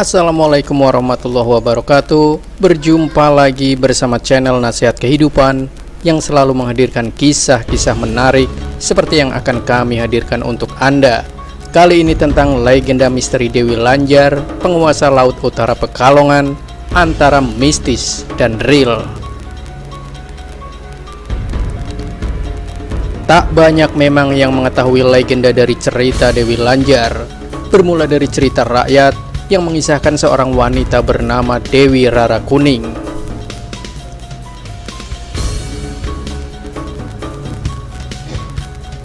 Assalamualaikum warahmatullahi wabarakatuh. Berjumpa lagi bersama channel Nasihat Kehidupan yang selalu menghadirkan kisah-kisah menarik seperti yang akan kami hadirkan untuk Anda. Kali ini tentang legenda misteri Dewi Lanjar, penguasa laut utara Pekalongan, antara mistis dan real. Tak banyak memang yang mengetahui legenda dari cerita Dewi Lanjar. Bermula dari cerita rakyat yang mengisahkan seorang wanita bernama Dewi Rara Kuning.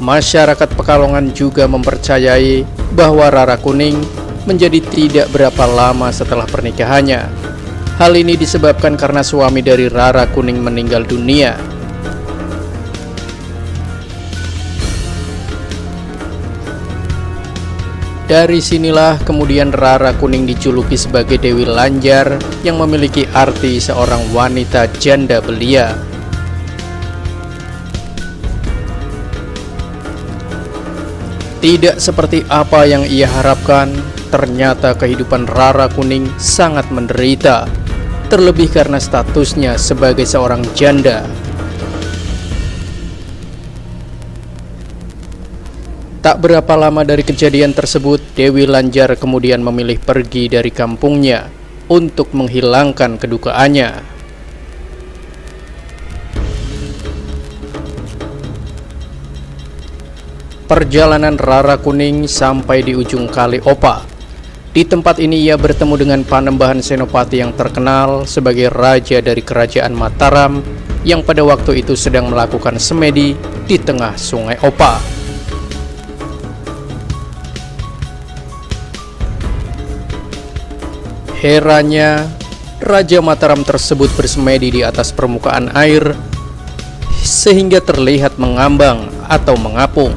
Masyarakat Pekalongan juga mempercayai bahwa Rara Kuning menjadi tidak berapa lama setelah pernikahannya. Hal ini disebabkan karena suami dari Rara Kuning meninggal dunia. Dari sinilah kemudian Rara Kuning dijuluki sebagai Dewi Lanjar yang memiliki arti seorang wanita janda belia. Tidak seperti apa yang ia harapkan, ternyata kehidupan Rara Kuning sangat menderita, terlebih karena statusnya sebagai seorang janda. Tak berapa lama dari kejadian tersebut, Dewi Lanjar kemudian memilih pergi dari kampungnya untuk menghilangkan kedukaannya. Perjalanan Rara Kuning sampai di ujung Kali Opa. Di tempat ini ia bertemu dengan Panembahan Senopati yang terkenal sebagai raja dari kerajaan Mataram yang pada waktu itu sedang melakukan semedi di tengah Sungai Opa. Heranya, Raja Mataram tersebut bersemedi di atas permukaan air sehingga terlihat mengambang atau mengapung.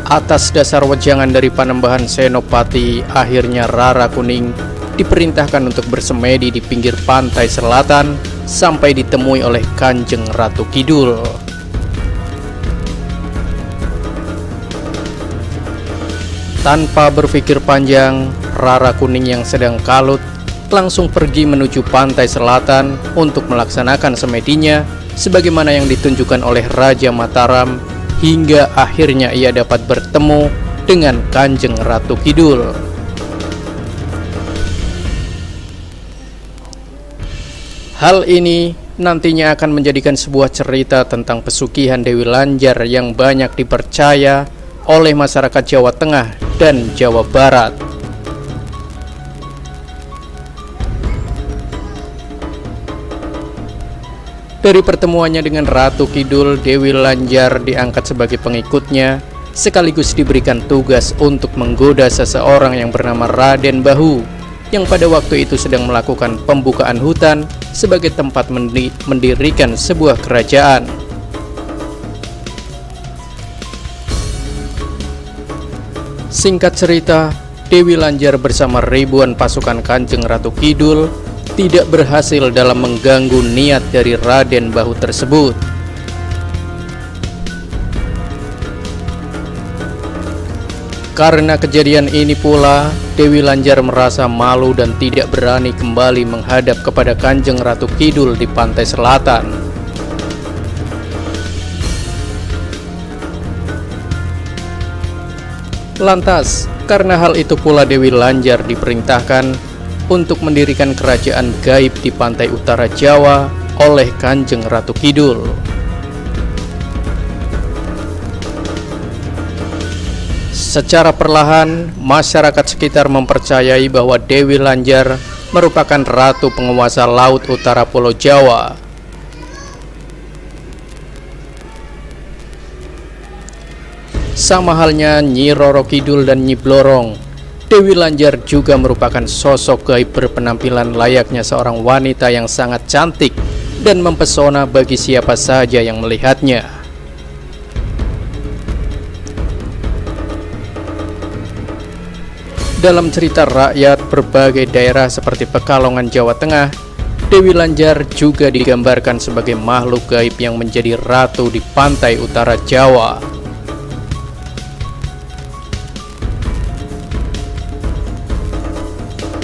Atas dasar wejangan dari Panembahan Senopati, akhirnya Rara Kuning diperintahkan untuk bersemedi di pinggir pantai selatan sampai ditemui oleh Kanjeng Ratu Kidul. Tanpa berpikir panjang, Rara Kuning yang sedang kalut langsung pergi menuju pantai selatan untuk melaksanakan semedinya sebagaimana yang ditunjukkan oleh Raja Mataram, hingga akhirnya ia dapat bertemu dengan Kanjeng Ratu Kidul. Hal ini nantinya akan menjadikan sebuah cerita tentang pesugihan Dewi Lanjar yang banyak dipercaya oleh masyarakat Jawa Tengah dan Jawa Barat. Dari pertemuannya dengan Ratu Kidul, Dewi Lanjar diangkat sebagai pengikutnya, sekaligus diberikan tugas untuk menggoda seseorang yang bernama Raden Bahu, yang pada waktu itu sedang melakukan pembukaan hutan sebagai tempat mendirikan sebuah kerajaan. Singkat cerita, Dewi Lanjar bersama ribuan pasukan Kanjeng Ratu Kidul tidak berhasil dalam mengganggu niat dari Raden Bahu tersebut. Karena kejadian ini pula, Dewi Lanjar merasa malu dan tidak berani kembali menghadap kepada Kanjeng Ratu Kidul di pantai selatan. Lantas, karena hal itu pula Dewi Lanjar diperintahkan untuk mendirikan kerajaan gaib di pantai utara Jawa oleh Kanjeng Ratu Kidul. Secara perlahan, masyarakat sekitar mempercayai bahwa Dewi Lanjar merupakan ratu penguasa laut utara Pulau Jawa. Sama halnya Nyi Roro Kidul dan Nyi Blorong, Dewi Lanjar juga merupakan sosok gaib berpenampilan layaknya seorang wanita yang sangat cantik dan mempesona bagi siapa saja yang melihatnya. Dalam cerita rakyat, berbagai daerah seperti Pekalongan, Jawa Tengah Dewi Lanjar juga digambarkan sebagai makhluk gaib yang menjadi ratu di pantai utara Jawa.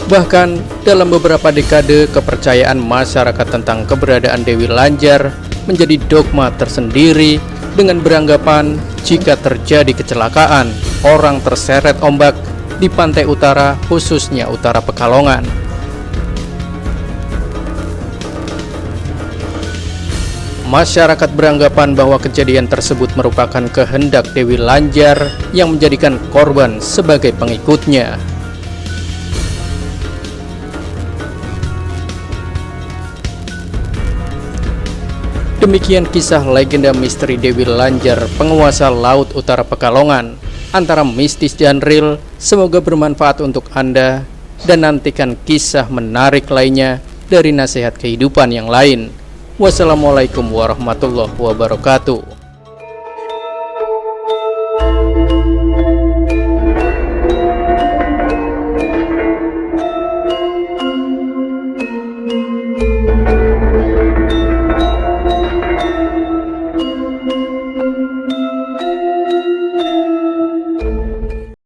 Bahkan, dalam beberapa dekade, kepercayaan masyarakat tentang keberadaan Dewi Lanjar menjadi dogma tersendiri dengan beranggapan jika terjadi kecelakaan, orang terseret ombak di pantai utara, khususnya utara Pekalongan. Masyarakat beranggapan bahwa kejadian tersebut merupakan kehendak Dewi Lanjar yang menjadikan korban sebagai pengikutnya. Demikian kisah legenda misteri Dewi Lanjar, penguasa laut utara Pekalongan, antara mistis dan real. Semoga bermanfaat untuk Anda, dan nantikan kisah menarik lainnya dari nasihat kehidupan yang lain. Wassalamualaikum warahmatullahi wabarakatuh.